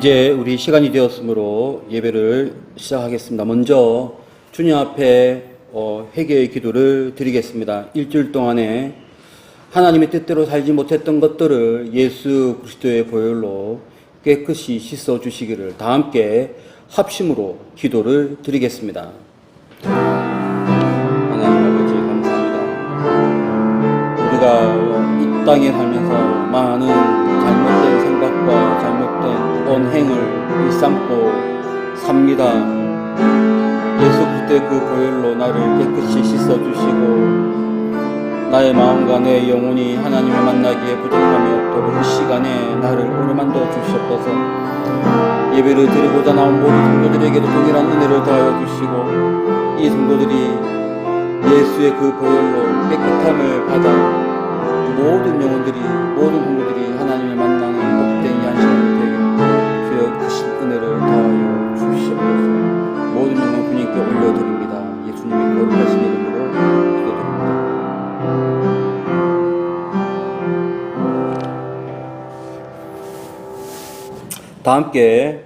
이제 우리 시간이 되었으므로 예배를 시작하겠습니다. 먼저 주님 앞에 회개의 기도를 드리겠습니다. 일주일 동안에 하나님의 뜻대로 살지 못했던 것들을 예수 그리스도의 보혈로 깨끗이 씻어 주시기를 다 함께 합심으로 기도를 드리겠습니다. 하나님 아버지 감사합니다. 우리가 이 땅에 살면서 많은 잘못된 생각과 잘못된 언행을 일삼고 삽니다. 예수 그리스도의 그 보혈로 나를 깨끗이 씻어주시고 나의 마음과 내 영혼이 하나님을 만나기에 부족함이 없도록 이 시간에 나를 오르만져 주시옵소서. 예배를 드리고자 나온 모든 성도들에게도 동일한 은혜를 더하여 주시고 이 성도들이 예수의 그 보혈로 깨끗함을 받아 모든 영혼들이 모든 성도들이 하나님을 만나는 복된 이 한 시간이 되게 주여 크신 은혜를 더하여 주시옵소서. 모든 영광 주님께 올려드립니다. 예수님의 거룩하신 이름으로 기도드립니다. 다 함께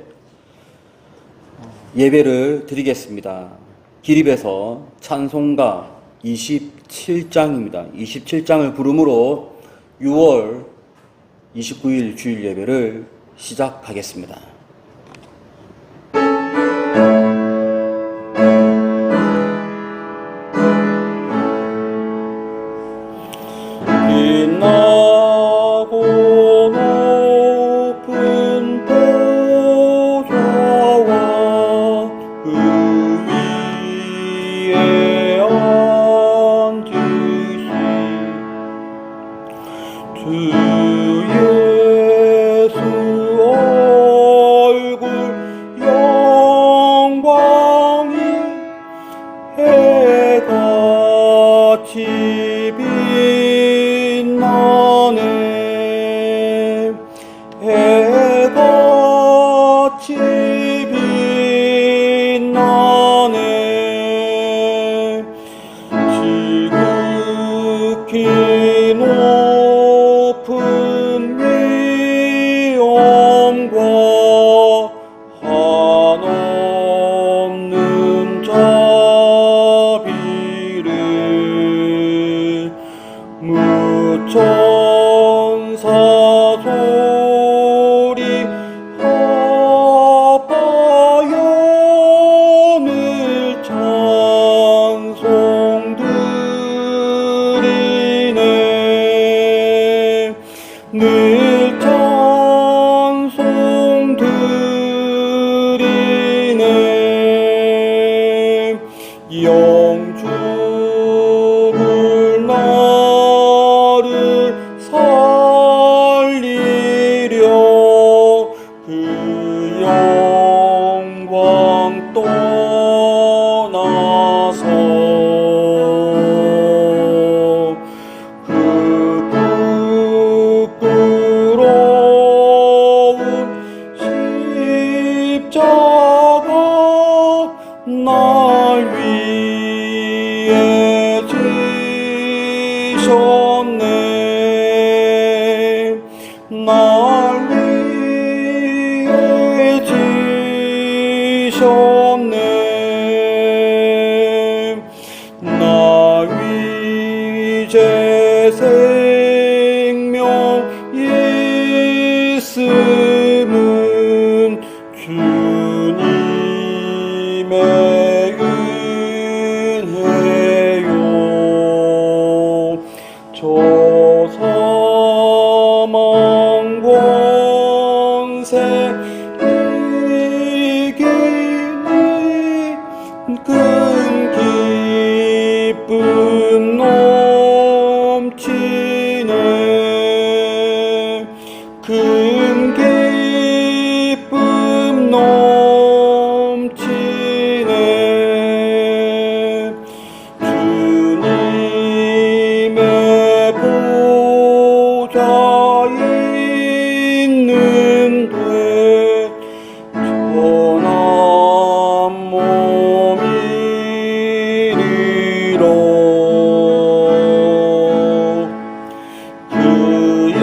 예배를 드리겠습니다. 기립에서 찬송가 27장입니다. 27장을 부름으로 6월 29일 주일 예배를 시작하겠습니다.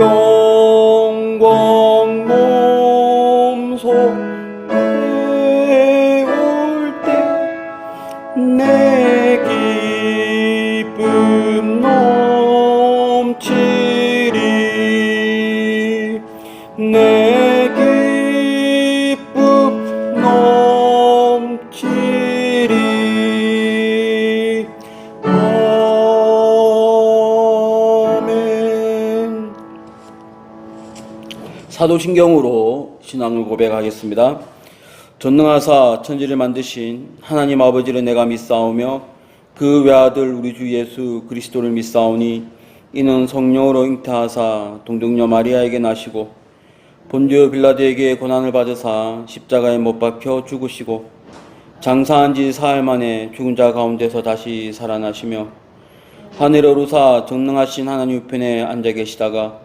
영광 몸소 내 기쁨 넘치리 내 기쁨 넘치리 아멘. 사도신경으로 신앙을 고백하겠습니다. 전능하사 천지를 만드신 하나님 아버지를 내가 믿사오며 그 외아들 우리 주 예수 그리스도를 믿사오니 이는 성령으로 잉태하사 동정녀 마리아에게 나시고 본디오 빌라도에게 고난을 받으사 십자가에 못 박혀 죽으시고 장사한 지 사흘 만에 죽은 자 가운데서 다시 살아나시며 하늘에 오르사 전능하신 하나님 우편에 앉아 계시다가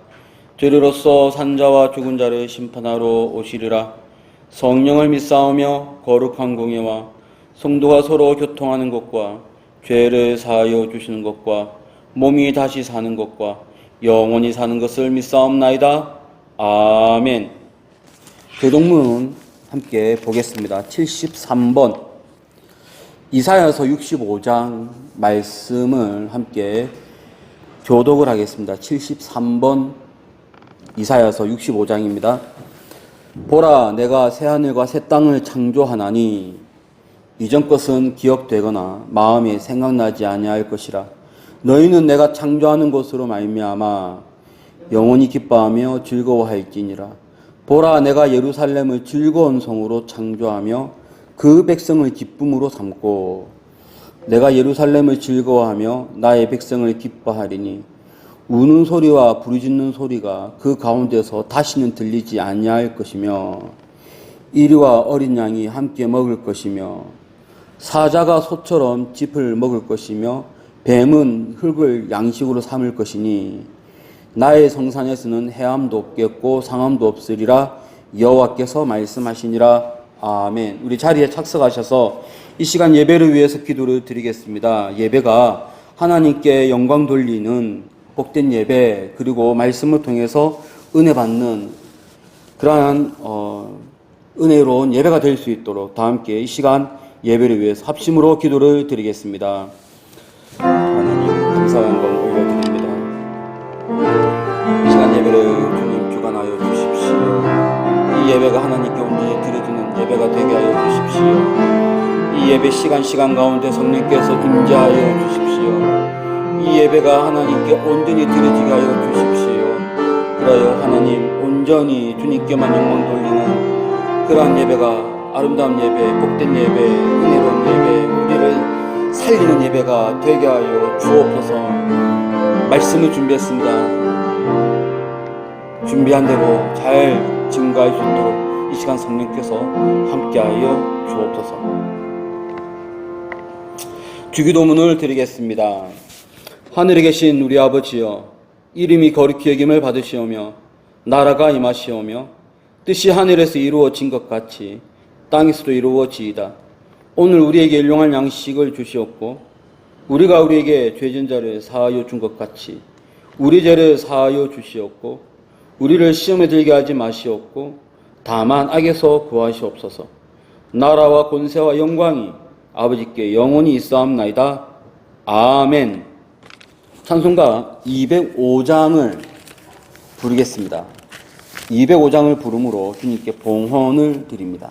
죄로서 산 자와 죽은 자를 심판하러 오시리라. 성령을 믿사오며 거룩한 공예와 성도가 서로 교통하는 것과 죄를 사하여 주시는 것과 몸이 다시 사는 것과 영원히 사는 것을 믿사옵나이다. 아멘. 교동문 함께 보겠습니다. 73번 이사야서 65장 말씀을 함께 교독을 하겠습니다. 73번 이사야서 65장입니다. 보라, 내가 새하늘과 새 땅을 창조하나니 이전 것은 기억되거나 마음에 생각나지 아니할 것이라. 너희는 내가 창조하는 것으로 말미암아 영원히 기뻐하며 즐거워할지니라. 보라, 내가 예루살렘을 즐거운 성으로 창조하며 그 백성을 기쁨으로 삼고 내가 예루살렘을 즐거워하며 나의 백성을 기뻐하리니 우는 소리와 부르짖는 소리가 그 가운데서 다시는 들리지 아니할 것이며 이리와 어린 양이 함께 먹을 것이며 사자가 소처럼 짚을 먹을 것이며 뱀은 흙을 양식으로 삼을 것이니 나의 성산에서는 해함도 없겠고 상함도 없으리라. 여호와께서 말씀하시니라. 아멘. 우리 자리에 착석하셔서 이 시간 예배를 위해서 기도를 드리겠습니다. 예배가 하나님께 영광 돌리는 복된 예배, 그리고 말씀을 통해서 은혜 받는 그러한 은혜로운 예배가 될 수 있도록 다 함께 이 시간 예배를 위해서 합심으로 기도를 드리겠습니다. 하나님 감사 영광 올려드립니다. 이 시간 예배를 주님 주관하여 주십시오. 이 예배가 하나님께 온전히 드려지는 예배가 되게 하여 주십시오. 이 예배 시간 가운데 성령께서 임재하여 주십시오. 이 예배가 하나님께 온전히 드려지게 하여 주십시오. 그러하여 하나님 온전히 주님께만 영광 돌리는 그러한 예배가 아름다운 예배, 복된 예배, 은혜로운 예배, 우리를 살리는 예배가 되게 하여 주옵소서. 말씀을 준비했습니다. 준비한 대로 잘 증거할 수 있도록 이 시간 성령께서 함께하여 주옵소서. 주기도문을 드리겠습니다. 하늘에 계신 우리 아버지여, 이름이 거룩히 여김을 받으시오며 나라가 임하시오며 뜻이 하늘에서 이루어진 것 같이 땅에서도 이루어지이다. 오늘 우리에게 일용할 양식을 주시옵고 우리가 우리에게 죄진 자를 사하여 준 것 같이 우리 죄를 사하여 주시옵고 우리를 시험에 들게 하지 마시옵고 다만 악에서 구하시옵소서. 나라와 권세와 영광이 아버지께 영원히 있사옵나이다. 아멘. 찬송가 205장을 부르겠습니다. 205장을 부름으로 주님께 봉헌을 드립니다.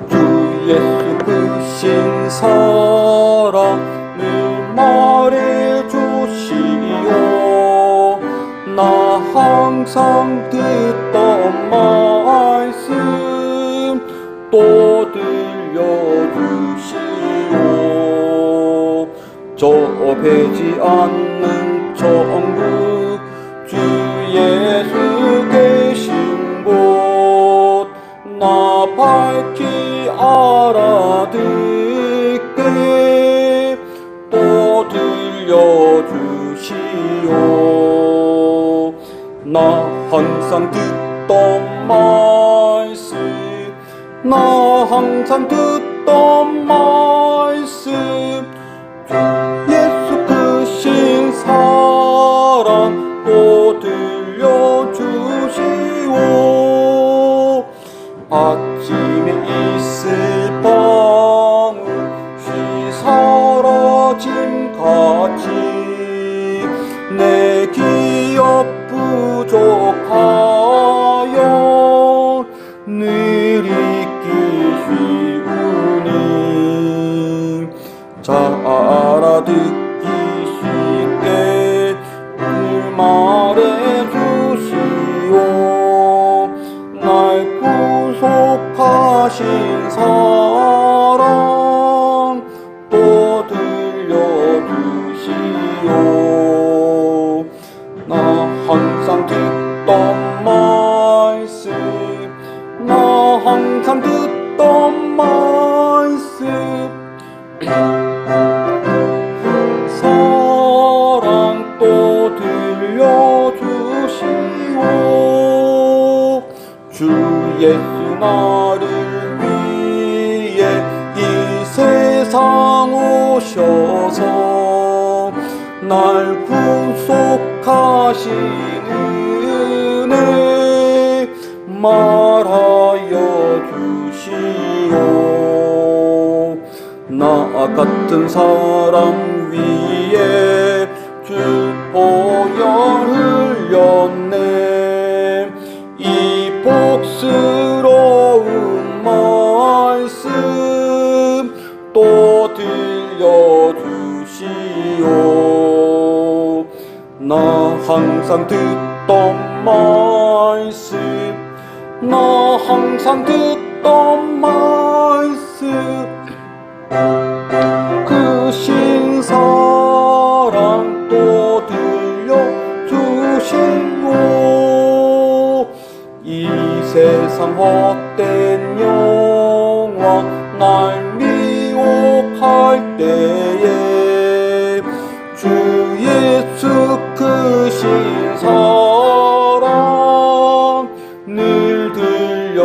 주 예수 크신 사랑을 말해주시오. 나 항상 듣던 말씀 또 들려주시오. 저 배지 않는 천국 주 예수 계신 곳 나 밝히 알아듣게 또 들려주시오. 나 항상 듣던 말씀 나 항상 듣던 말씀 주 예수 크신 사랑 또 크신 사랑 또 들려주시오. 나 항상 듣던 말씀, 나 항상 듣던 말씀, 사랑 또 들려주시오. 주 예수 나를 위해 이 세상 오셔서 날 구속하신 은혜 말하여 주시오. 나 같은 사람 위에 주 보혈 흘렸네. 이 복스러운 말씀 또 들려주시오. 나 항상 듣던 말씀, 나 항상 듣던 말씀, 크신 사랑 또 들려주시오. 이 세상 헛된 영광 날 미혹할 때에 주 예수 크신 사랑 늘 들려주시오.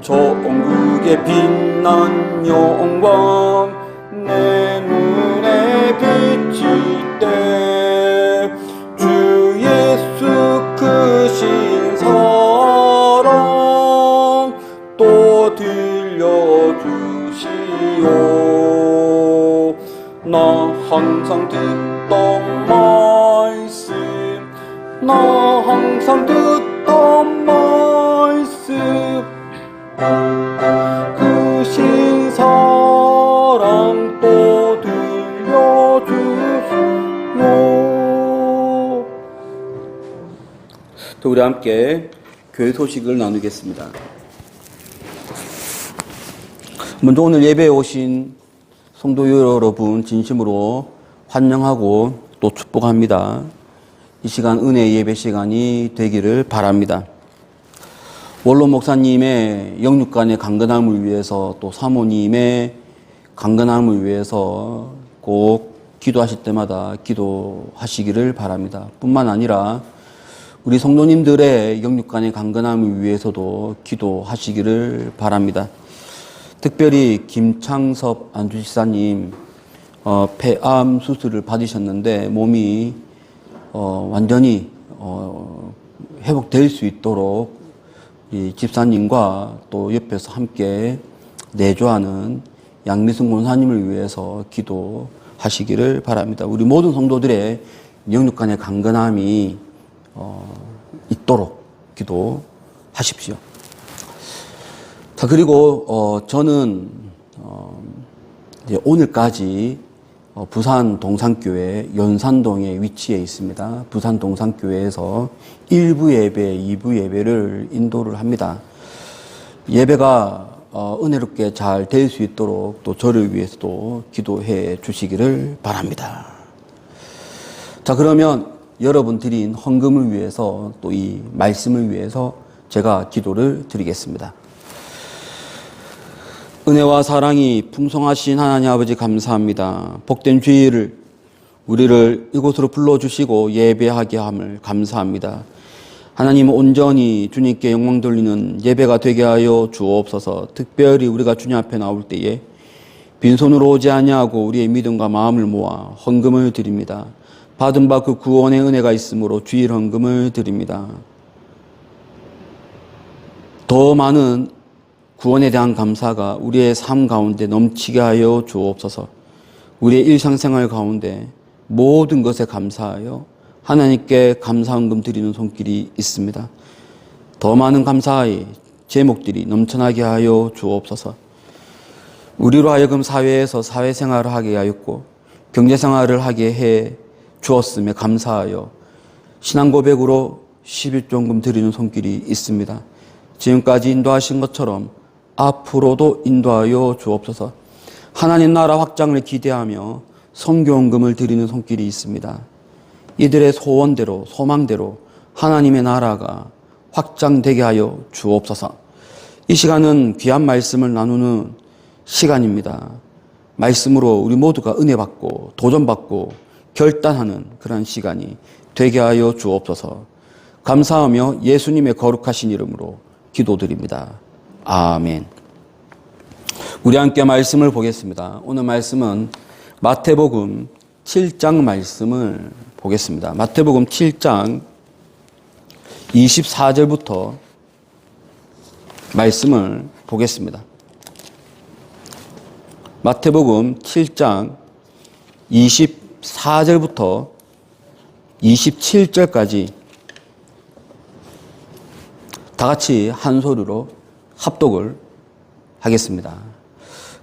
천국의 빛난 영광 내 눈에 비칠 때 주 예수 크신 사랑 또 들려주시오. 나 항상 듣던 말씀, 나 항상 듣던 말씀, 크신 사랑 또 들려주시오. 우리 함께 교회 소식을 나누겠습니다. 먼저 오늘 예배에 오신 성도 여러분 진심으로 환영하고 또 축복합니다. 이 시간 은혜의 예배 시간이 되기를 바랍니다. 원로 목사님의 영육간의 강건함을 위해서 또 사모님의 강건함을 위해서 꼭 기도하실 때마다 기도하시기를 바랍니다. 뿐만 아니라 우리 성도님들의 영육간의 강건함을 위해서도 기도하시기를 바랍니다. 특별히 김창섭 안주지사님 폐암 수술을 받으셨는데 몸이 완전히 회복될 수 있도록 이 집사님과 또 옆에서 함께 내조하는 양미순 권사님을 위해서 기도하시기를 바랍니다. 우리 모든 성도들의 영육간의 강건함이 있도록 기도하십시오. 자, 그리고 저는 이제 오늘까지 부산 동산교회 연산동에 위치해 있습니다. 부산 동산교회에서 1부 예배, 2부 예배를 인도를 합니다. 예배가 은혜롭게 잘 될 수 있도록 또 저를 위해서도 기도해 주시기를 바랍니다. 자, 그러면 여러분 드린 헌금을 위해서 또 이 말씀을 위해서 제가 기도를 드리겠습니다. 은혜와 사랑이 풍성하신 하나님 아버지 감사합니다. 복된 주일을 우리를 이곳으로 불러주시고 예배하게 함을 감사합니다. 하나님 온전히 주님께 영광 돌리는 예배가 되게 하여 주옵소서. 특별히 우리가 주님 앞에 나올 때에 빈손으로 오지 아니하고 우리의 믿음과 마음을 모아 헌금을 드립니다. 받은 바 그 구원의 은혜가 있으므로 주일 헌금을 드립니다. 더 많은 구원에 대한 감사가 우리의 삶 가운데 넘치게 하여 주옵소서. 우리의 일상생활 가운데 모든 것에 감사하여 하나님께 감사헌금 드리는 손길이 있습니다. 더 많은 감사의 제목들이 넘쳐나게 하여 주옵소서. 우리로 하여금 사회에서 사회생활을 하게 하였고 경제생활을 하게 해 주었음에 감사하여 신앙 고백으로 십일종금 드리는 손길이 있습니다. 지금까지 인도하신 것처럼 앞으로도 인도하여 주옵소서. 하나님 나라 확장을 기대하며 선교원금을 드리는 손길이 있습니다. 이들의 소원대로 소망대로 하나님의 나라가 확장되게 하여 주옵소서. 이 시간은 귀한 말씀을 나누는 시간입니다. 말씀으로 우리 모두가 은혜 받고 도전받고 결단하는 그런 시간이 되게 하여 주옵소서. 감사하며 예수님의 거룩하신 이름으로 기도드립니다. 아멘. 우리 함께 말씀을 보겠습니다. 오늘 말씀은 마태복음 7장 말씀을 보겠습니다. 마태복음 7장 24절부터 말씀을 보겠습니다. 마태복음 7장 24절부터 27절까지 다 같이 한 소리로 합독을 하겠습니다.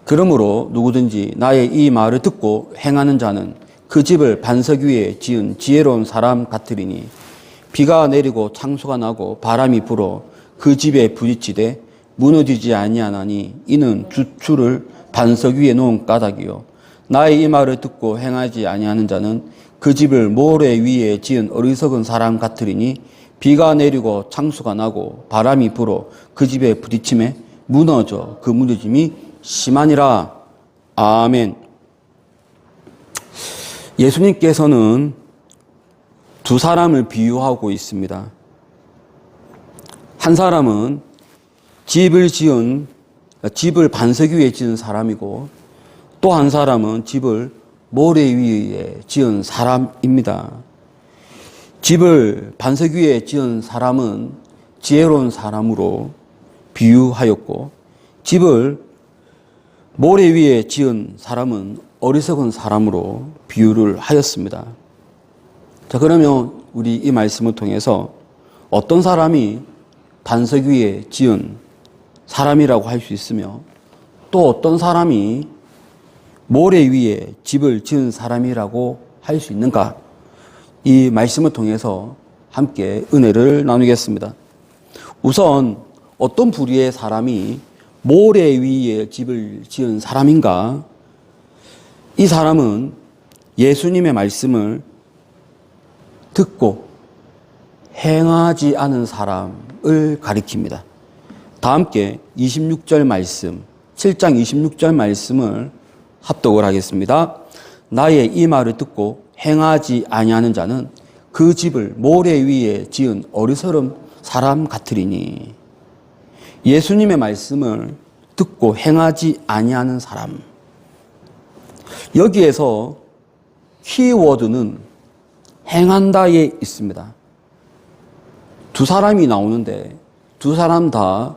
그러므로 누구든지 나의 이 말을 듣고 행하는 자는 그 집을 반석 위에 지은 지혜로운 사람 같으리니 비가 내리고 창수가 나고 바람이 불어 그 집에 부딪히되 무너지지 아니하나니 이는 주추를 반석 위에 놓은 까닭이요 나의 이 말을 듣고 행하지 아니하는 자는 그 집을 모래 위에 지은 어리석은 사람 같으리니 비가 내리고 창수가 나고 바람이 불어 그 집에 부딪힘에 무너져 그 무너짐이 심하니라. 아멘. 예수님께서는 두 사람을 비유하고 있습니다. 한 사람은 집을 반석 위에 지은 사람이고 또 한 사람은 집을 모래 위에 지은 사람입니다. 집을 반석 위에 지은 사람은 지혜로운 사람으로 비유하였고 집을 모래 위에 지은 사람은 어리석은 사람으로 비유를 하였습니다. 자, 그러면 우리 이 말씀을 통해서 어떤 사람이 반석 위에 지은 사람이라고 할 수 있으며 또 어떤 사람이 모래 위에 집을 지은 사람이라고 할 수 있는가? 이 말씀을 통해서 함께 은혜를 나누겠습니다. 우선 어떤 부류의 사람이 모래 위에 집을 지은 사람인가? 이 사람은 예수님의 말씀을 듣고 행하지 않은 사람을 가리킵니다. 다 함께 26절 말씀, 7장 26절 말씀을 합독을 하겠습니다. 나의 이 말을 듣고 행하지 아니하는 자는 그 집을 모래 위에 지은 어리석은 사람 같으리니. 예수님의 말씀을 듣고 행하지 아니하는 사람. 여기에서 키워드는 행한다에 있습니다. 두 사람이 나오는데 두 사람 다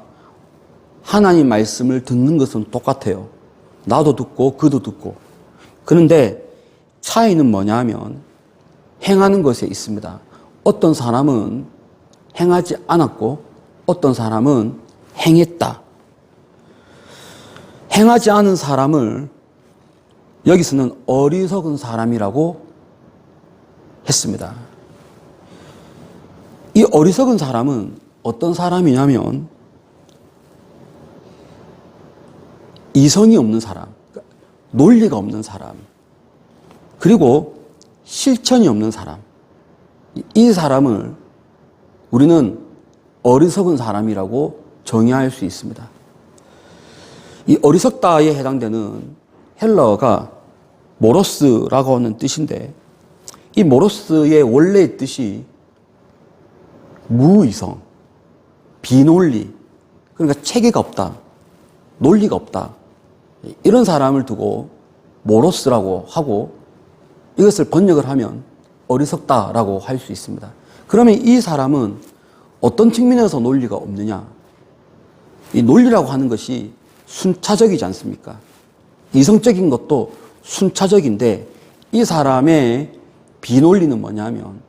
하나님 말씀을 듣는 것은 똑같아요. 나도 듣고 그도 듣고. 그런데 차이는 뭐냐면 행하는 것에 있습니다. 어떤 사람은 행하지 않았고 어떤 사람은 행했다. 행하지 않은 사람을 여기서는 어리석은 사람이라고 했습니다. 이 어리석은 사람은 어떤 사람이냐면 이성이 없는 사람, 논리가 없는 사람, 그리고 실천이 없는 사람. 이 사람을 우리는 어리석은 사람이라고 정의할 수 있습니다. 이 어리석다에 해당되는 헬라어가 모로스라고 하는 뜻인데 이 모로스의 원래의 뜻이 무이성, 비논리, 그러니까 체계가 없다, 논리가 없다. 이런 사람을 두고 모로스라고 하고 이것을 번역을 하면 어리석다라고 할 수 있습니다. 그러면 이 사람은 어떤 측면에서 논리가 없느냐? 이 논리라고 하는 것이 순차적이지 않습니까? 이성적인 것도 순차적인데 이 사람의 비논리는 뭐냐면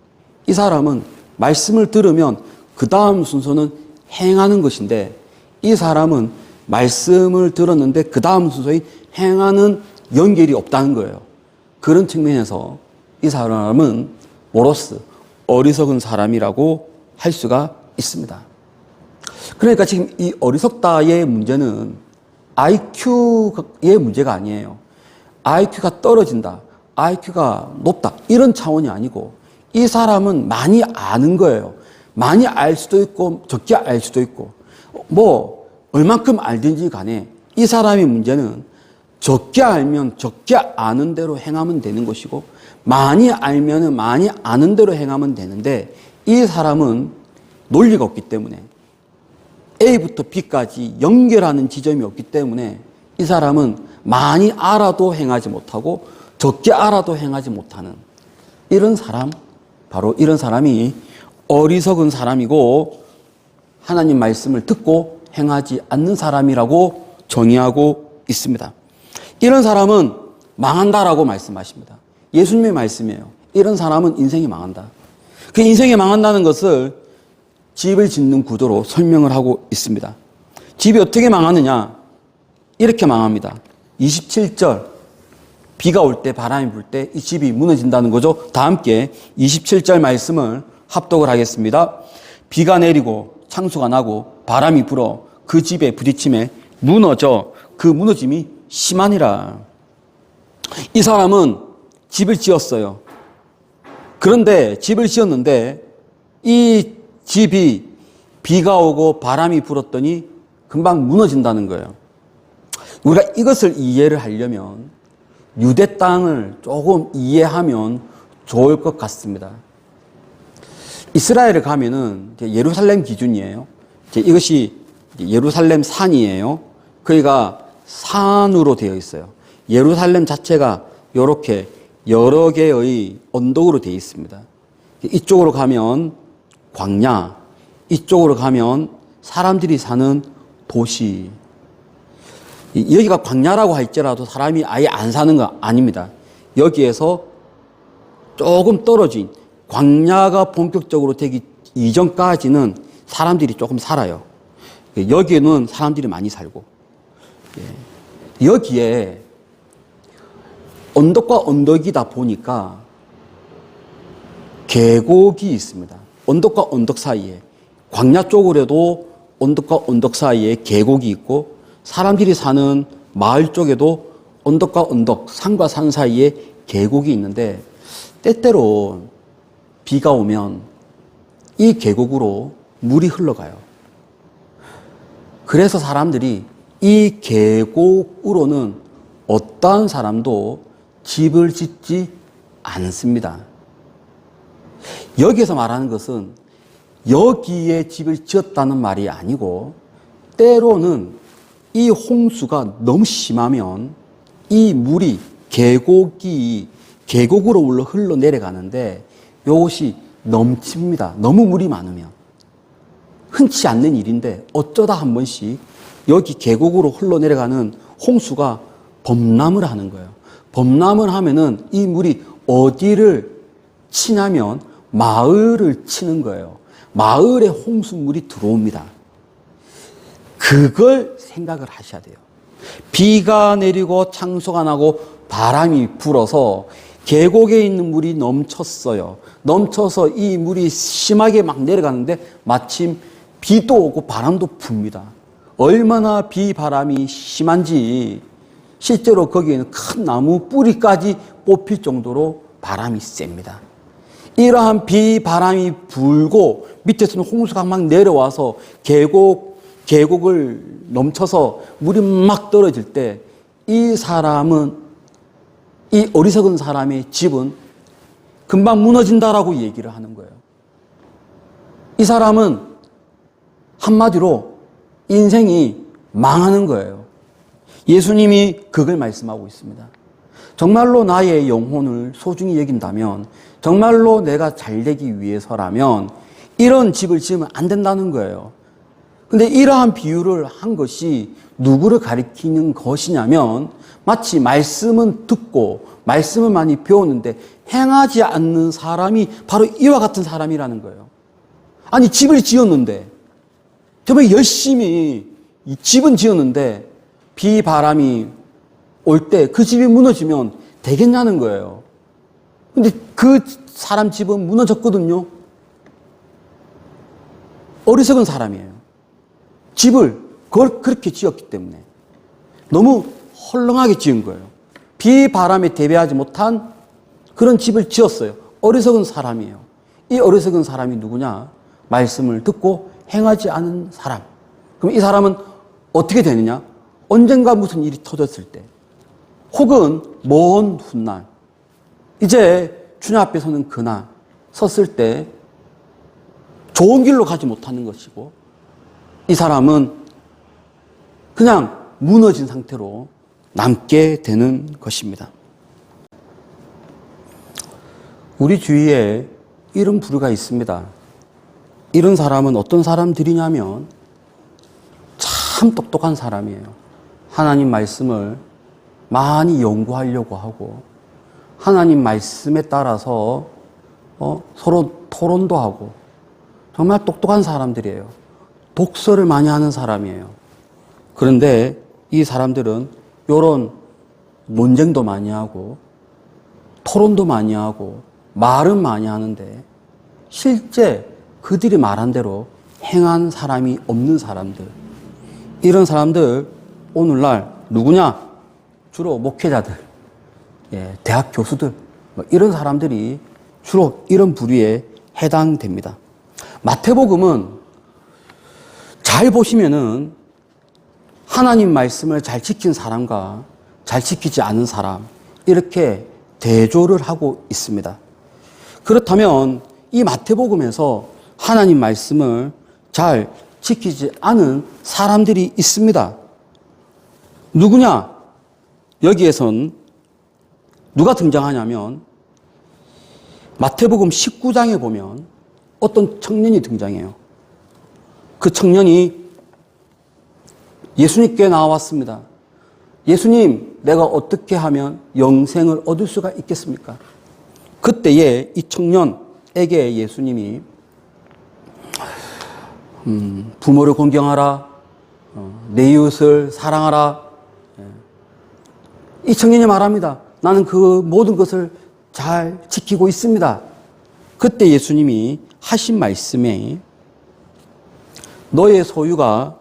이 사람은 말씀을 들으면 그 다음 순서는 행하는 것인데 이 사람은 말씀을 들었는데 그 다음 순서인 행하는 연결이 없다는 거예요. 그런 측면에서 이 사람은 모로스, 어리석은 사람이라고 할 수가 있습니다. 그러니까 지금 이 어리석다의 문제는 IQ의 문제가 아니에요. IQ가 떨어진다, IQ가 높다, 이런 차원이 아니고 이 사람은 많이 아는 거예요. 많이 알 수도 있고 적게 알 수도 있고 뭐 얼만큼 알든지 간에 이 사람의 문제는 적게 알면 적게 아는 대로 행하면 되는 것이고 많이 알면 많이 아는 대로 행하면 되는데 이 사람은 논리가 없기 때문에 A부터 B까지 연결하는 지점이 없기 때문에 이 사람은 많이 알아도 행하지 못하고 적게 알아도 행하지 못하는 이런 사람, 바로 이런 사람이 어리석은 사람이고 하나님 말씀을 듣고 행하지 않는 사람이라고 정의하고 있습니다. 이런 사람은 망한다라고 말씀하십니다. 예수님의 말씀이에요. 이런 사람은 인생이 망한다. 그 인생이 망한다는 것을 집을 짓는 구도로 설명을 하고 있습니다. 집이 어떻게 망하느냐? 이렇게 망합니다. 27절, 비가 올 때, 바람이 불 때 이 집이 무너진다는 거죠. 다 함께 27절 말씀을 합독을 하겠습니다. 비가 내리고 창수가 나고 바람이 불어 그 집에 부딪힘에 무너져 그 무너짐이 심하니라. 이 사람은 집을 지었어요. 그런데 집을 지었는데 이 집이 비가 오고 바람이 불었더니 금방 무너진다는 거예요. 우리가 이것을 이해를 하려면 유대 땅을 조금 이해하면 좋을 것 같습니다. 이스라엘에 가면은 예루살렘 기준이에요. 이것이 예루살렘 산이에요. 거기가 산으로 되어 있어요. 예루살렘 자체가 이렇게 여러 개의 언덕으로 되어 있습니다. 이쪽으로 가면 광야, 이쪽으로 가면 사람들이 사는 도시. 여기가 광야라고 할지라도 사람이 아예 안 사는 거 아닙니다. 여기에서 조금 떨어진 광야가 본격적으로 되기 이전까지는 사람들이 조금 살아요. 여기에는 사람들이 많이 살고, 여기에 언덕과 언덕이다 보니까 계곡이 있습니다. 언덕과 언덕 사이에, 광야 쪽으로도 언덕과 언덕 사이에 계곡이 있고 사람들이 사는 마을 쪽에도 언덕과 언덕, 산과 산 사이에 계곡이 있는데 때때로 비가 오면 이 계곡으로 물이 흘러가요. 그래서 사람들이 이 계곡으로는 어떠한 사람도 집을 짓지 않습니다. 여기에서 말하는 것은 여기에 집을 지었다는 말이 아니고 때로는 이 홍수가 너무 심하면 이 물이 계곡으로 흘러내려가는데 이것이 넘칩니다. 너무 물이 많으면. 흔치 않는 일인데 어쩌다 한 번씩 여기 계곡으로 흘러내려가는 홍수가 범람을 하는 거예요. 범람을 하면은 이 물이 어디를 치냐면 마을을 치는 거예요. 마을에 홍수물이 들어옵니다. 그걸 생각을 하셔야 돼요. 비가 내리고 창수가 나고 바람이 불어서 계곡에 있는 물이 넘쳤어요. 넘쳐서 이 물이 심하게 막 내려가는데 마침 비도 오고 바람도 붑니다. 얼마나 비바람이 심한지 실제로 거기에는 큰 나무 뿌리까지 뽑힐 정도로 바람이 셉니다. 이러한 비바람이 불고 밑에서는 홍수가 막 내려와서 계곡을 넘쳐서 물이 막 떨어질 때 이 사람은, 이 어리석은 사람의 집은 금방 무너진다라고 얘기를 하는 거예요. 이 사람은 한마디로 인생이 망하는 거예요. 예수님이 그걸 말씀하고 있습니다. 정말로 나의 영혼을 소중히 여긴다면, 정말로 내가 잘 되기 위해서라면 이런 집을 지으면 안 된다는 거예요. 근데 이러한 비유를 한 것이 누구를 가리키는 것이냐면 마치 말씀은 듣고 말씀을 많이 배웠는데 행하지 않는 사람이 바로 이와 같은 사람이라는 거예요. 아니, 집을 지었는데, 정말 열심히 이 집은 지었는데 비바람이 올 때 그 집이 무너지면 되겠냐는 거예요. 근데 그 사람 집은 무너졌거든요. 어리석은 사람이에요. 집을 그렇게 지었기 때문에 너무 헐렁하게 지은 거예요. 비, 바람에 대비하지 못한 그런 집을 지었어요. 어리석은 사람이에요. 이 어리석은 사람이 누구냐? 말씀을 듣고 행하지 않은 사람. 그럼 이 사람은 어떻게 되느냐? 언젠가 무슨 일이 터졌을 때, 혹은 먼 훗날, 이제 주님 앞에 서는 그날 섰을 때 좋은 길로 가지 못하는 것이고, 이 사람은 그냥 무너진 상태로 남게 되는 것입니다. 우리 주위에 이런 부류가 있습니다. 이런 사람은 어떤 사람들이냐면 참 똑똑한 사람이에요. 하나님 말씀을 많이 연구하려고 하고, 하나님 말씀에 따라서 서로 토론도 하고, 정말 똑똑한 사람들이에요. 독서를 많이 하는 사람이에요. 그런데 이 사람들은 이런 논쟁도 많이 하고 토론도 많이 하고 말은 많이 하는데 실제 그들이 말한 대로 행한 사람이 없는 사람들, 이런 사람들 오늘날 누구냐? 주로 목회자들, 대학 교수들, 이런 사람들이 주로 이런 부류에 해당됩니다. 마태복음은 잘 보시면은 하나님 말씀을 잘 지킨 사람과 잘 지키지 않은 사람, 이렇게 대조를 하고 있습니다. 그렇다면 이 마태복음에서 하나님 말씀을 잘 지키지 않은 사람들이 있습니다. 누구냐? 여기에선 누가 등장하냐면 마태복음 19장에 보면 어떤 청년이 등장해요. 그 청년이 예수님께 나왔습니다. 예수님, 내가 어떻게 하면 영생을 얻을 수가 있겠습니까? 그때에 이 청년에게 예수님이 부모를 존경하라, 내 이웃을 사랑하라. 이 청년이 말합니다. 나는 그 모든 것을 잘 지키고 있습니다. 그때 예수님이 하신 말씀에 너의 소유가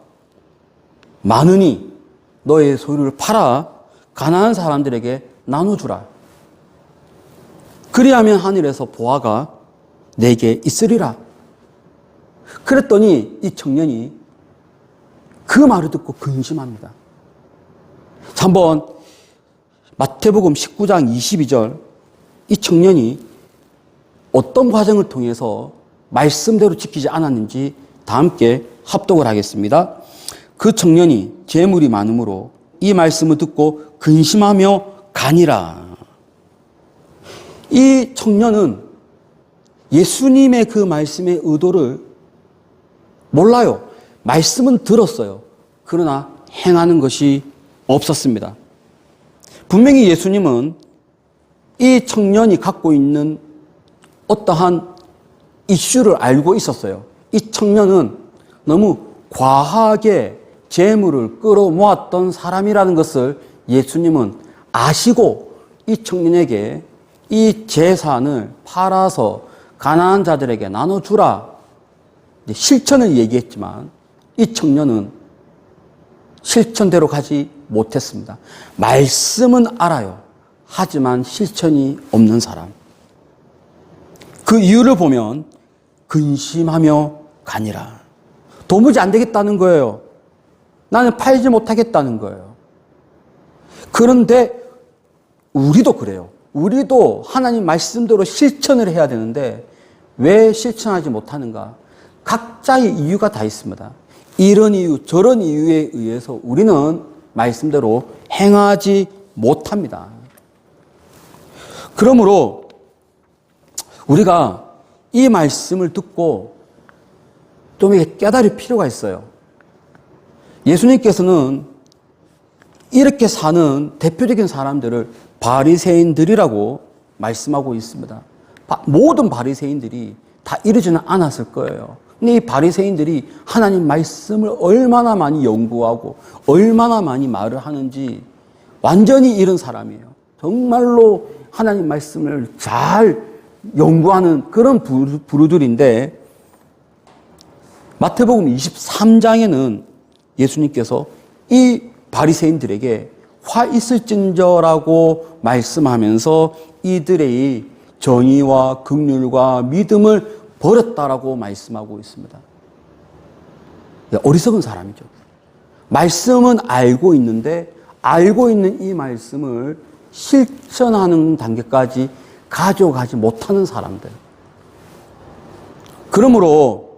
많으니 너의 소유를 팔아 가난한 사람들에게 나눠주라. 그리하면 하늘에서 보화가 내게 있으리라. 그랬더니 이 청년이 그 말을 듣고 근심합니다. 자, 한번 마태복음 19장 22절, 이 청년이 어떤 과정을 통해서 말씀대로 지키지 않았는지 다 함께 합독을 하겠습니다. 그 청년이 재물이 많으므로 이 말씀을 듣고 근심하며 가니라. 이 청년은 예수님의 그 말씀의 의도를 몰라요. 말씀은 들었어요. 그러나 행하는 것이 없었습니다. 분명히 예수님은 이 청년이 갖고 있는 어떠한 이슈를 알고 있었어요. 이 청년은 너무 과하게 재물을 끌어모았던 사람이라는 것을 예수님은 아시고 이 청년에게 이 재산을 팔아서 가난한 자들에게 나눠주라. 실천을 얘기했지만 이 청년은 실천대로 가지 못했습니다. 말씀은 알아요. 하지만 실천이 없는 사람. 그 이유를 보면 근심하며 가니라. 도무지 안 되겠다는 거예요. 나는 팔지 못하겠다는 거예요. 그런데 우리도 그래요. 우리도 하나님 말씀대로 실천을 해야 되는데 왜 실천하지 못하는가? 각자의 이유가 다 있습니다. 이런 이유, 저런 이유에 의해서 우리는 말씀대로 행하지 못합니다. 그러므로 우리가 이 말씀을 듣고 좀 깨달을 필요가 있어요. 예수님께서는 이렇게 사는 대표적인 사람들을 바리새인들이라고 말씀하고 있습니다. 모든 바리새인들이 다 이러지는 않았을 거예요. 근데 이 바리새인들이 하나님 말씀을 얼마나 많이 연구하고 얼마나 많이 말을 하는지 완전히 이런 사람이에요. 정말로 하나님 말씀을 잘 연구하는 그런 부류들인데 마태복음 23장에는 예수님께서 이 바리새인들에게 화 있을진저라고 말씀하면서 이들의 정의와 긍휼과 믿음을 버렸다라고 말씀하고 있습니다. 어리석은 사람이죠. 말씀은 알고 있는데 알고 있는 이 말씀을 실천하는 단계까지 가져가지 못하는 사람들. 그러므로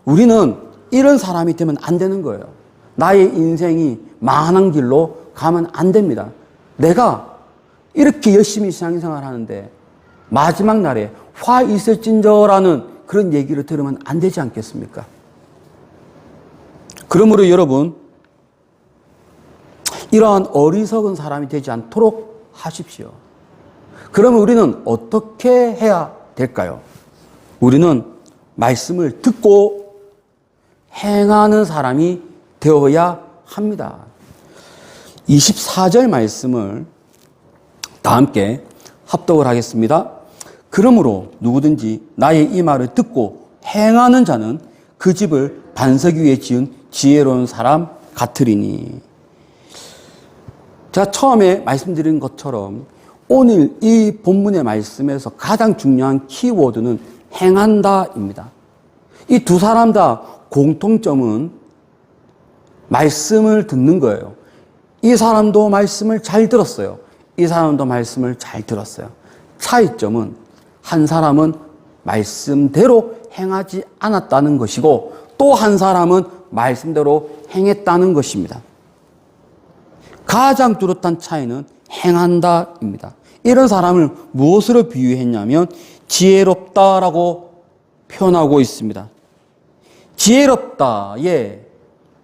우리는 이런 사람이 되면 안 되는 거예요. 나의 인생이 망하는 길로 가면 안 됩니다. 내가 이렇게 열심히 신앙생활 하는데 마지막 날에 화 있을진저라는 그런 얘기를 들으면 안 되지 않겠습니까? 그러므로 여러분, 이러한 어리석은 사람이 되지 않도록 하십시오. 그러면 우리는 어떻게 해야 될까요? 우리는 말씀을 듣고 행하는 사람이 되어야 합니다. 24절 말씀을 다 함께 합독을 하겠습니다. 그러므로 누구든지 나의 이 말을 듣고 행하는 자는 그 집을 반석 위에 지은 지혜로운 사람 같으리니. 제가 처음에 말씀드린 것처럼 오늘 이 본문의 말씀에서 가장 중요한 키워드는 행한다입니다. 이 두 사람 다 공통점은 말씀을 듣는 거예요. 이 사람도 말씀을 잘 들었어요. 이 사람도 말씀을 잘 들었어요. 차이점은 한 사람은 말씀대로 행하지 않았다는 것이고 또 한 사람은 말씀대로 행했다는 것입니다. 가장 뚜렷한 차이는 행한다입니다. 이런 사람을 무엇으로 비유했냐면 지혜롭다라고 표현하고 있습니다. 지혜롭다의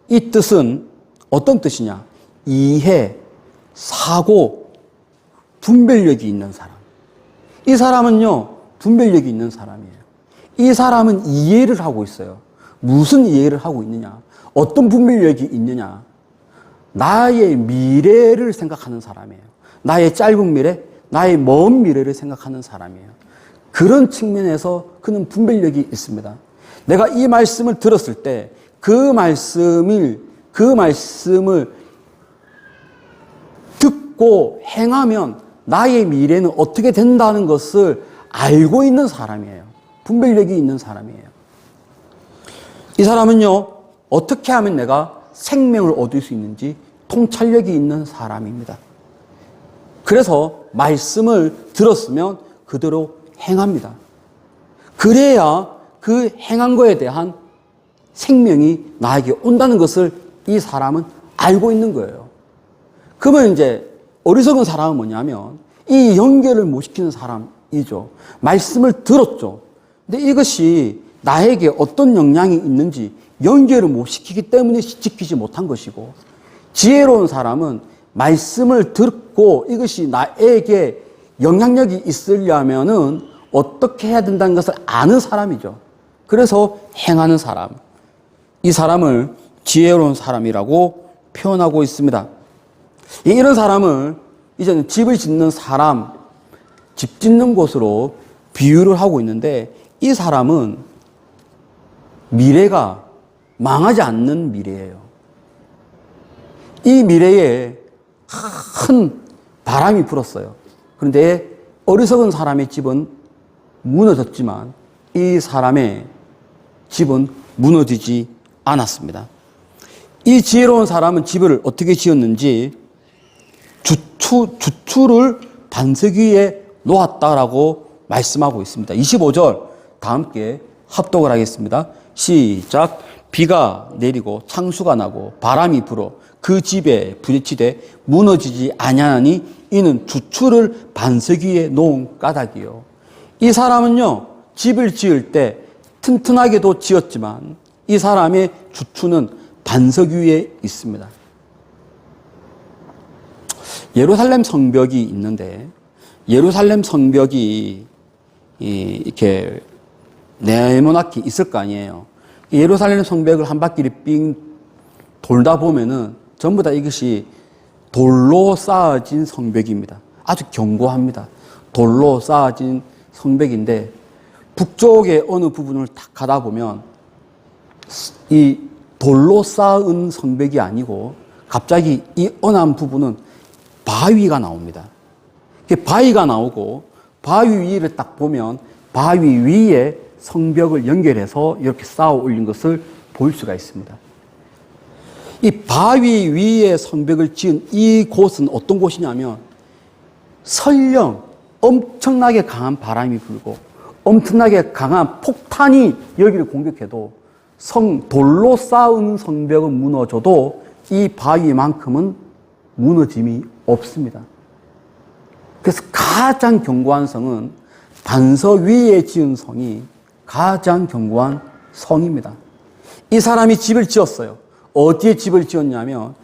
이 뜻은 어떤 뜻이냐? 이해, 사고, 분별력이 있는 사람. 이 사람은요, 분별력이 있는 사람이에요. 이 사람은 이해를 하고 있어요. 무슨 이해를 하고 있느냐? 어떤 분별력이 있느냐? 나의 미래를 생각하는 사람이에요. 나의 짧은 미래, 나의 먼 미래를 생각하는 사람이에요. 그런 측면에서 그는 분별력이 있습니다. 내가 이 말씀을 들었을 때 그 말씀을 듣고 행하면 나의 미래는 어떻게 된다는 것을 알고 있는 사람이에요. 분별력이 있는 사람이에요. 이 사람은요, 어떻게 하면 내가 생명을 얻을 수 있는지 통찰력이 있는 사람입니다. 그래서 말씀을 들었으면 그대로 행합니다. 그래야 그 행한 거에 대한 생명이 나에게 온다는 것을 이 사람은 알고 있는 거예요. 그러면 이제 어리석은 사람은 뭐냐면 이 연결을 못 시키는 사람이죠. 말씀을 들었죠. 근데 이것이 나에게 어떤 영향이 있는지 연결을 못 시키기 때문에 지키지 못한 것이고, 지혜로운 사람은 말씀을 듣고 이것이 나에게 영향력이 있으려면은 어떻게 해야 된다는 것을 아는 사람이죠. 그래서 행하는 사람. 이 사람을 지혜로운 사람이라고 표현하고 있습니다. 이런 사람을 이제는 집을 짓는 사람, 집 짓는 곳으로 비유를 하고 있는데, 이 사람은 미래가 망하지 않는 미래예요. 이 미래에 큰 바람이 불었어요. 그런데 어리석은 사람의 집은 무너졌지만 이 사람의 집은 무너지지 않았습니다. 이 지혜로운 사람은 집을 어떻게 지었는지 주추를 반석 위에 놓았다라고 말씀하고 있습니다. 25절 다 함께 합독을 하겠습니다. 시작. 비가 내리고 창수가 나고 바람이 불어 그 집에 부딪히되 무너지지 아니하니 이는 주추를 반석 위에 놓은 까닭이요. 이 사람은요, 집을 지을 때 튼튼하게도 지었지만 이 사람의 주추는 반석 위에 있습니다. 예루살렘 성벽이 있는데 예루살렘 성벽이 이렇게 네모나게 있을 거 아니에요. 예루살렘 성벽을 한 바퀴를 삥 돌다 보면은 전부 다 이것이 돌로 쌓아진 성벽입니다. 아주 견고합니다. 돌로 쌓아진 성벽인데 북쪽의 어느 부분을 딱 가다 보면 이 돌로 쌓은 성벽이 아니고 갑자기 이 언한 부분은 바위가 나옵니다. 바위가 나오고 바위 위를 딱 보면 바위 위에 성벽을 연결해서 이렇게 쌓아 올린 것을 볼 수가 있습니다. 이 바위 위에 성벽을 지은 이 곳은 어떤 곳이냐면 설령 엄청나게 강한 바람이 불고 엄청나게 강한 폭탄이 여기를 공격해도 돌로 쌓은 성벽은 무너져도 이 바위만큼은 무너짐이 없습니다. 그래서 가장 견고한 성은 반석 위에 지은 성이 가장 견고한 성입니다. 이 사람이 집을 지었어요. 어디에 집을 지었냐면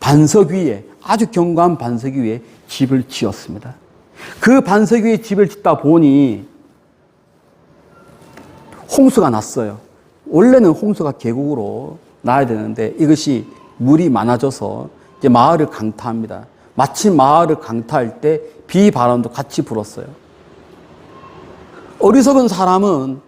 반석 위에, 아주 견고한 반석 위에 집을 지었습니다. 그 반석 위에 집을 짓다 보니 홍수가 났어요. 원래는 홍수가 계곡으로 나야 되는데 이것이 물이 많아져서 이제 마을을 강타합니다. 마침 마을을 강타할 때 비바람도 같이 불었어요. 어리석은 사람은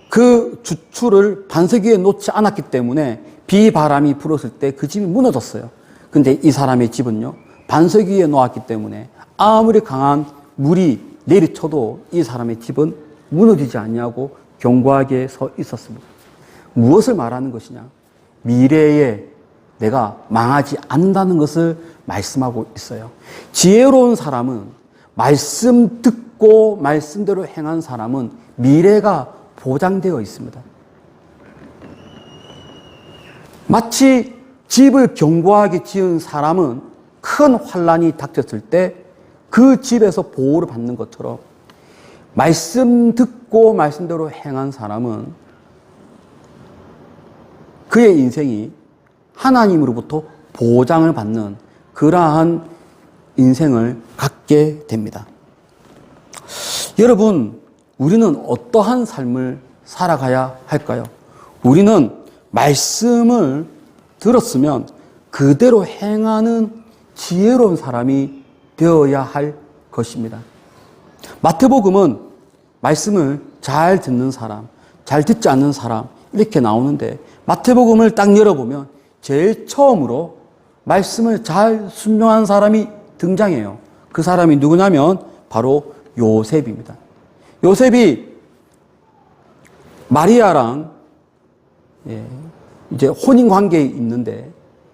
그 주추를 반석 위에 놓지 않았기 때문에 비바람이 불었을 때 그 집이 무너졌어요. 근데 이 사람의 집은요, 반석 위에 놓았기 때문에 아무리 강한 물이 내리쳐도 이 사람의 집은 무너지지 않냐고 견고하게 서 있었습니다. 무엇을 말하는 것이냐? 미래에 내가 망하지 않는다는 것을 말씀하고 있어요. 지혜로운 사람은 말씀 듣고 말씀대로 행한 사람은 미래가 보장되어 있습니다. 마치 집을 견고하게 지은 사람은 큰 환란이 닥쳤을 때 그 집에서 보호를 받는 것처럼 말씀 듣고 말씀대로 행한 사람은 그의 인생이 하나님으로부터 보장을 받는 그러한 인생을 갖게 됩니다. 여러분, 우리는 어떠한 삶을 살아가야 할까요? 우리는 말씀을 들었으면 그대로 행하는 지혜로운 사람이 되어야 할 것입니다. 마태복음은 말씀을 잘 듣는 사람, 잘 듣지 않는 사람 이렇게 나오는데 마태복음을 딱 열어보면 제일 처음으로 말씀을 잘 순종한 사람이 등장해요. 그 사람이 누구냐면 바로 요셉입니다. 요셉이 마리아랑 이제 혼인 관계에 있는데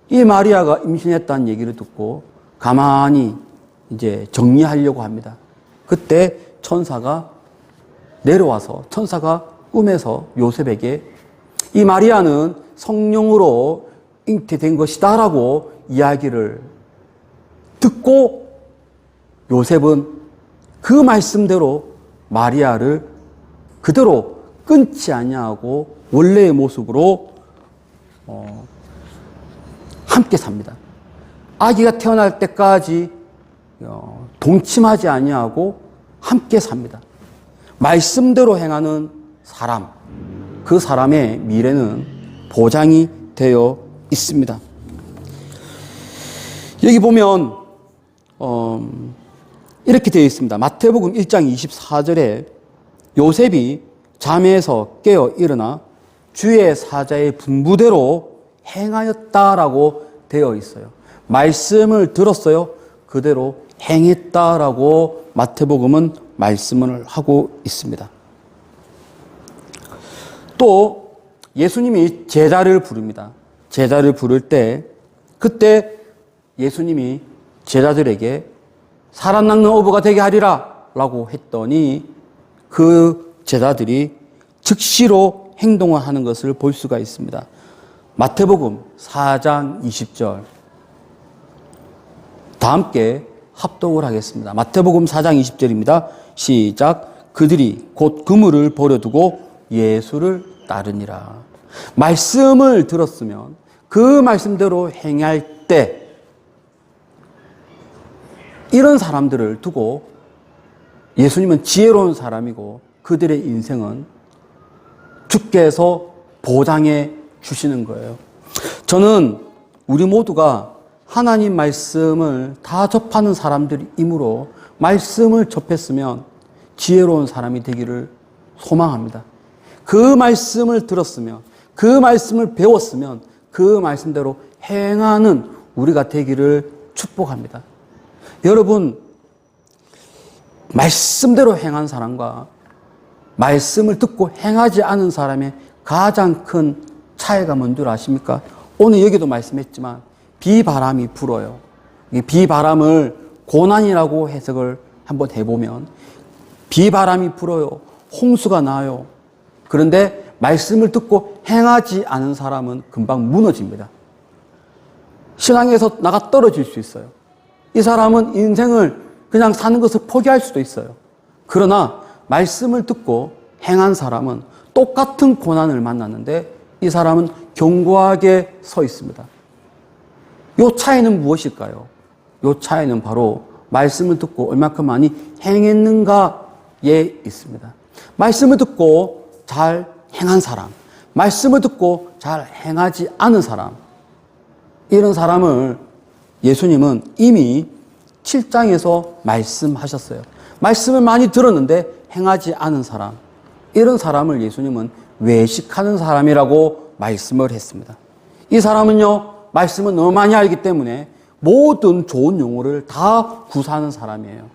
이 마리아가 임신했다는 얘기를 듣고 가만히 이제 정리하려고 합니다. 그때 천사가 내려와서 천사가 꿈에서 요셉에게 이 마리아는 성령으로 잉태된 것이다라고 이야기를 듣고 요셉은 그 말씀대로 마리아를 그대로 끊지 아니하고 원래의 모습으로 함께 삽니다. 아기가 태어날 때까지 동침하지 아니하고 함께 삽니다. 말씀대로 행하는 사람, 그 사람의 미래는 보장이 되어 있습니다. 여기 보면 이렇게 되어 있습니다. 마태복음 1장 24절에 요셉이 잠에서 깨어 일어나 주의 사자의 분부대로 행하였다라고 되어 있어요. 말씀을 들었어요. 그대로 행했다라고 마태복음은 말씀을 하고 있습니다. 또 예수님이 제자를 부릅니다. 제자를 부를 때 그때 예수님이 제자들에게 살아남는 어부가 되게 하리라 라고 했더니 그 제자들이 즉시로 행동을 하는 것을 볼 수가 있습니다. 마태복음 4장 20절 다 함께 합독을 하겠습니다. 마태복음 4장 20절입니다. 시작. 그들이 곧 그물을 버려두고 예수를 따르니라. 말씀을 들었으면 그 말씀대로 행할 때 이런 사람들을 두고 예수님은 지혜로운 사람이고 그들의 인생은 주께서 보장해 주시는 거예요. 저는 우리 모두가 하나님 말씀을 다 접하는 사람들이므로 말씀을 접했으면 지혜로운 사람이 되기를 소망합니다. 그 말씀을 들었으면 그 말씀을 배웠으면 그 말씀대로 행하는 우리가 되기를 축복합니다. 여러분, 말씀대로 행한 사람과 말씀을 듣고 행하지 않은 사람의 가장 큰 차이가 뭔 줄 아십니까? 오늘 여기도 말씀했지만 비바람이 불어요. 이 비바람을 고난이라고 해석을 한번 해보면 비바람이 불어요. 홍수가 나요. 그런데 말씀을 듣고 행하지 않은 사람은 금방 무너집니다. 신앙에서 나가 떨어질 수 있어요. 이 사람은 인생을 그냥 사는 것을 포기할 수도 있어요. 그러나 말씀을 듣고 행한 사람은 똑같은 고난을 만났는데 이 사람은 견고하게 서 있습니다. 이 차이는 무엇일까요? 이 차이는 바로 말씀을 듣고 얼마큼 많이 행했는가에 있습니다. 말씀을 듣고 잘 행한 사람, 말씀을 듣고 잘 행하지 않은 사람, 이런 사람을 예수님은 이미 7장에서 말씀하셨어요. 말씀을 많이 들었는데 행하지 않은 사람, 이런 사람을 예수님은 외식하는 사람이라고 말씀을 했습니다. 이 사람은요, 말씀을 너무 많이 알기 때문에 모든 좋은 용어를 다 구사하는 사람이에요.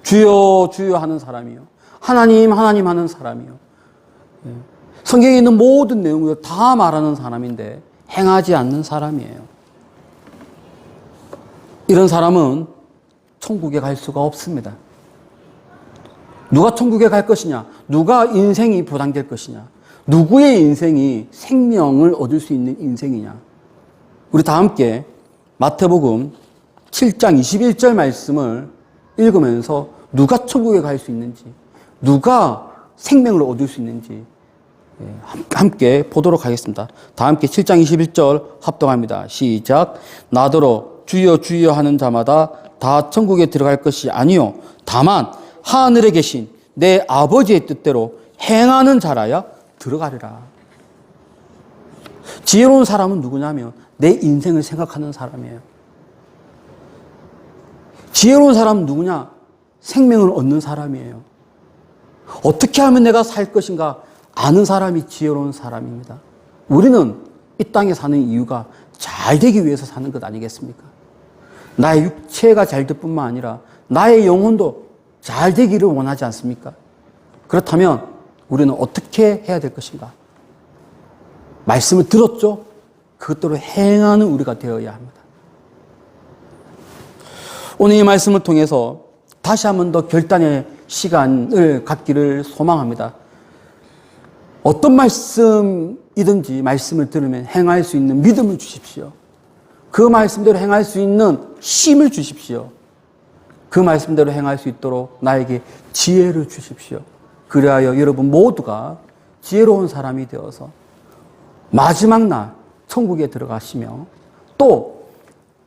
주여 주여 하는 사람이요, 하나님 하나님 하는 사람이요, 성경에 있는 모든 내용을 다 말하는 사람인데 행하지 않는 사람이에요. 이런 사람은 천국에 갈 수가 없습니다. 누가 천국에 갈 것이냐? 누가 인생이 보장될 것이냐? 누구의 인생이 생명을 얻을 수 있는 인생이냐? 우리 다 함께 마태복음 7장 21절 말씀을 읽으면서 누가 천국에 갈 수 있는지, 누가 생명을 얻을 수 있는지 함께 보도록 하겠습니다. 다 함께 7장 21절 합동합니다. 시작. 나더러 주여 주여 하는 자마다 다 천국에 들어갈 것이 아니요 다만 하늘에 계신 내 아버지의 뜻대로 행하는 자라야 들어가리라. 지혜로운 사람은 누구냐면 내 인생을 생각하는 사람이에요. 지혜로운 사람은 누구냐? 생명을 얻는 사람이에요. 어떻게 하면 내가 살 것인가 아는 사람이 지혜로운 사람입니다. 우리는 이 땅에 사는 이유가 잘 되기 위해서 사는 것 아니겠습니까? 나의 육체가 잘 될 뿐만 아니라 나의 영혼도 잘 되기를 원하지 않습니까? 그렇다면 우리는 어떻게 해야 될 것인가? 말씀을 들었죠? 그것대로 행하는 우리가 되어야 합니다. 오늘 이 말씀을 통해서 다시 한 번 더 결단의 시간을 갖기를 소망합니다. 어떤 말씀이든지 말씀을 들으면 행할 수 있는 믿음을 주십시오. 그 말씀대로 행할 수 있는 힘을 주십시오. 그 말씀대로 행할 수 있도록 나에게 지혜를 주십시오. 그리하여 여러분 모두가 지혜로운 사람이 되어서 마지막 날 천국에 들어가시며 또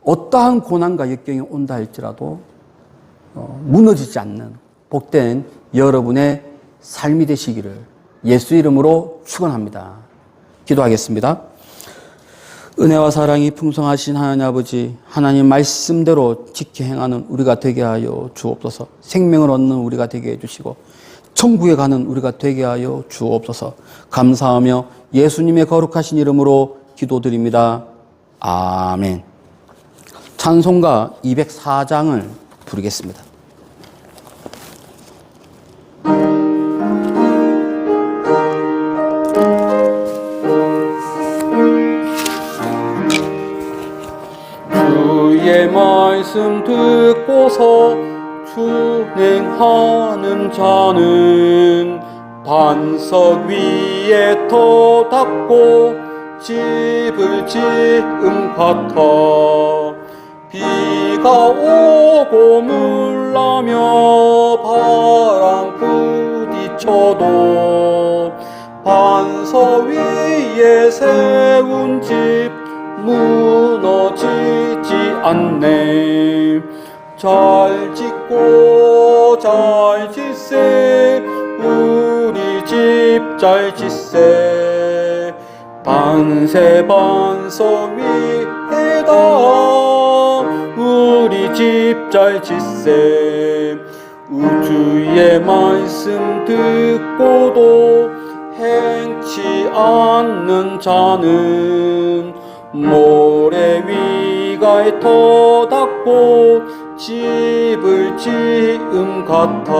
어떠한 고난과 역경이 온다 할지라도 무너지지 않는 복된 여러분의 삶이 되시기를 예수 이름으로 축원합니다. 기도하겠습니다. 은혜와 사랑이 풍성하신 하나님 아버지, 하나님 말씀대로 지켜 행하는 우리가 되게 하여 주옵소서. 생명을 얻는 우리가 되게 해주시고 천국에 가는 우리가 되게 하여 주옵소서. 감사하며 예수님의 거룩하신 이름으로 기도드립니다. 아멘. 찬송가 204장을 부르겠습니다. 주의 말씀 듣고서 준행하는 자는 반석 위에 터닫고 집을 지은 같아 비가 오고 물 나며 바람 부딪혀도 반석 위에 세운 집 무너지지 않네. 잘 짓고 잘 짓세 우리 집 잘 짓세 반세 반석 위에다 우리 집 잘 짓세 우주의 말씀 듣고도 행치 않는 있는 자는 모래 위가에 터닦고 집을 지은 같아.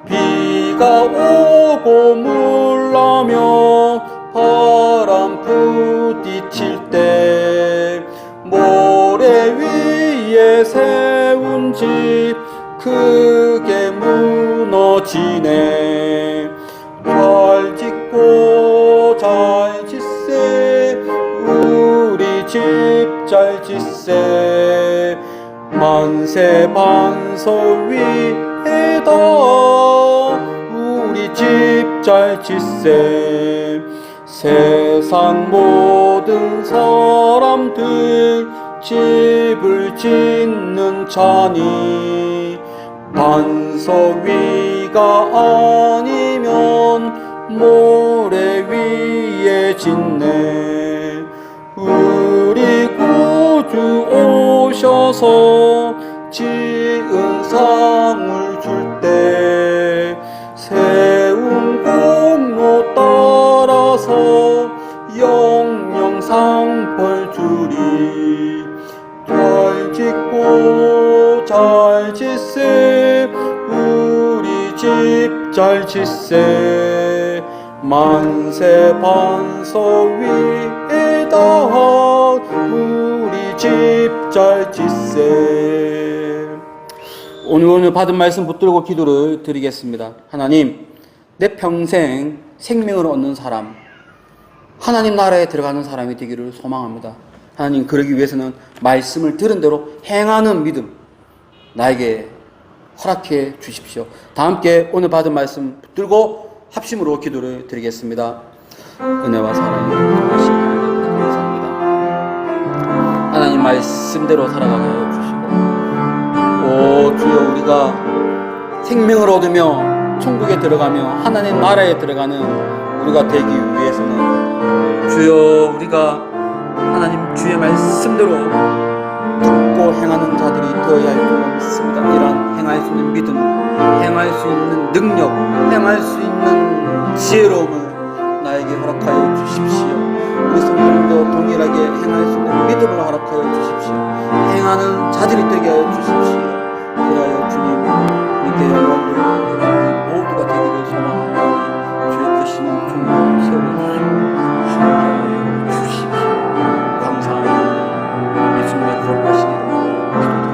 비가 오고 물나며 바람 부딪힐 때 모래 위에 세운 집 크게 무너지네. 잘 짓고 잘 짓세 우리 집 잘 짓세 만세 반석 위에다 우리 집 잘 짓세. 세상 모든 사람들 집을 짓는 자니 반석 위가 아니면 모래 위에 짓네. 우리 구주 오셔서 지은 상을 줄 때 세운 공로 따라서 영영상 벌 주리. 잘 짓고 잘 짓세 우리 집 잘 짓세 만세 반석 위에다 우리 집 잘 짓세. 오늘 받은 말씀 붙들고 기도를 드리겠습니다. 하나님, 내 평생 생명을 얻는 사람, 하나님 나라에 들어가는 사람이 되기를 소망합니다. 하나님, 그러기 위해서는 말씀을 들은 대로 행하는 믿음 나에게 허락해 주십시오. 다 함께 오늘 받은 말씀 붙들고 합심으로 기도를 드리겠습니다. 은혜와 사랑이 하나님 감사합니다. 하나님 말씀대로 살아가게 하여 주시고, 오 주여, 우리가 생명을 얻으며 천국에 들어가며 하나님 나라에 들어가는 우리가 되기 위해서는 주여, 우리가 하나님 주의 말씀대로 듣고 행하는 자들이 되어야 할 줄 믿습니다. 이러한 행할 수 있는 믿음, 행할 수 있는 능력, 행할 수 있는 지혜로움을 나에게 허락하여 주십시오. 우리 성도님도 동일하게 행할 수 있는 믿음을 허락하여 주십시오. 행하는 자들이 되게 하여 주십시오. 그리하여 주님, 우리께 영광 돌리고 모두가 되기를 소망하오니 주의 크시는 종을 세워주시고 함께하여 주십시오. 감사합니다. 예수님의 거룩하신 이름으로 기도드립니다.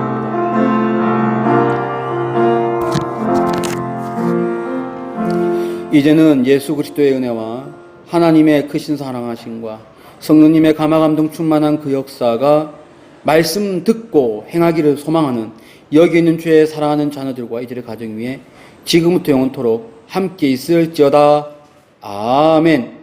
이제는 예수 그리스도의 은혜와 하나님의 크신 사랑하심과 성령님의 감화감동 충만한 그 역사가 말씀 듣고 행하기를 소망하는 여기 있는 주의 사랑하는 자녀들과 이들의 가정 위에 지금부터 영원토록 함께 있을지어다. 아멘.